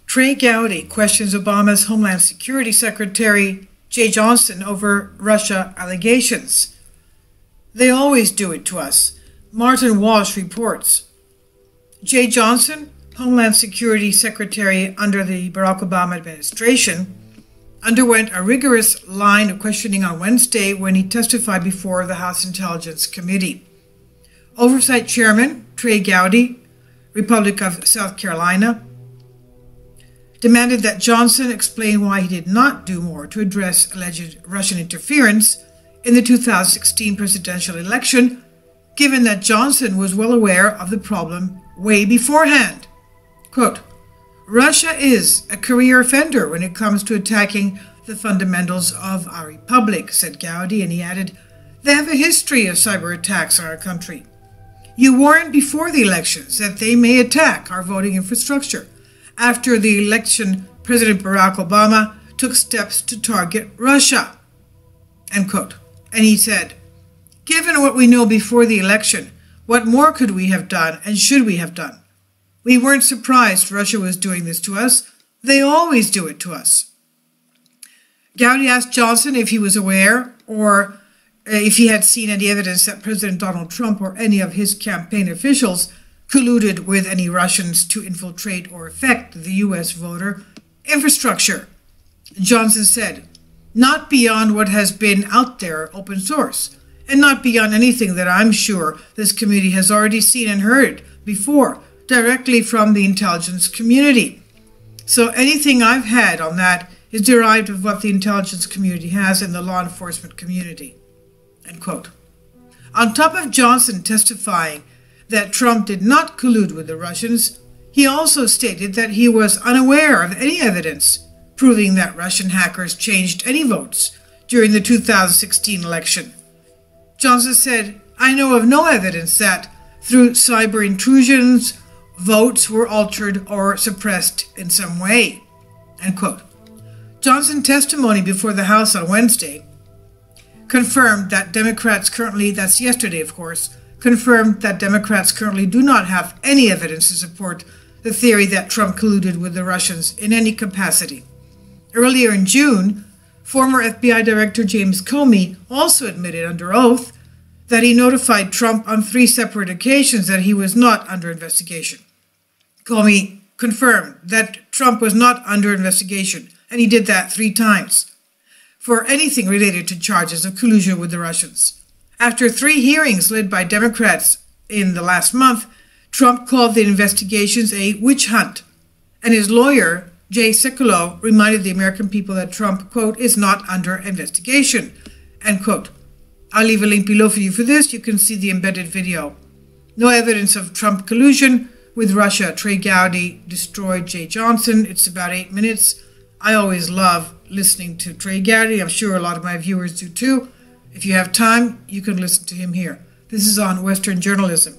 Trey Gowdy questions Obama's Homeland Security Secretary Jeh Johnson over Russia allegations. They always do it to us. Martin Walsh reports. Jeh Johnson, Homeland Security Secretary under the Barack Obama administration, underwent a rigorous line of questioning on Wednesday when he testified before the House Intelligence Committee. Oversight Chairman Trey Gowdy, Republic of South Carolina, demanded that Johnson explain why he did not do more to address alleged Russian interference in the 2016 presidential election, given that Johnson was well aware of the problem way beforehand. Quote, Russia is a career offender when it comes to attacking the fundamentals of our republic, said Gowdy, and he added, they have a history of cyber attacks on our country. You warned before the elections that they may attack our voting infrastructure. After the election, President Barack Obama took steps to target Russia. End quote. And he said, given what we know before the election, what more could we have done and should we have done? We weren't surprised Russia was doing this to us. They always do it to us. Gowdy asked Johnson if he was aware or if he had seen any evidence that President Donald Trump or any of his campaign officials colluded with any Russians to infiltrate or affect the U.S. voter infrastructure. Johnson said, not beyond what has been out there open source, and not beyond anything that I'm sure this committee has already seen and heard before, directly from the intelligence community. So anything I've had on that is derived of what the intelligence community has in the law enforcement community. End quote. On top of Johnson testifying that Trump did not collude with the Russians, he also stated that he was unaware of any evidence proving that Russian hackers changed any votes during the 2016 election. Johnson said, I know of no evidence that, through cyber intrusions, votes were altered or suppressed in some way. End quote. Johnson's testimony before the House on Wednesday confirmed that Democrats currently, that's yesterday of course, confirmed that Democrats currently do not have any evidence to support the theory that Trump colluded with the Russians in any capacity. Earlier in June, former FBI Director James Comey also admitted under oath that he notified Trump on 3 separate occasions that he was not under investigation. Comey confirmed that Trump was not under investigation, and he did that 3 times, for anything related to charges of collusion with the Russians. After 3 hearings led by Democrats in the last month, Trump called the investigations a witch hunt, and his lawyer, Jay Sekulow, reminded the American people that Trump, quote, is not under investigation, end quote. I'll leave a link below for you for this. You can see the embedded video. No evidence of Trump collusion with Russia. Trey Gowdy destroyed Jeh Johnson. It's about 8 minutes. I always love listening to Trey Gowdy. I'm sure a lot of my viewers do too. If you have time, you can listen to him here. This is on Western Journalism.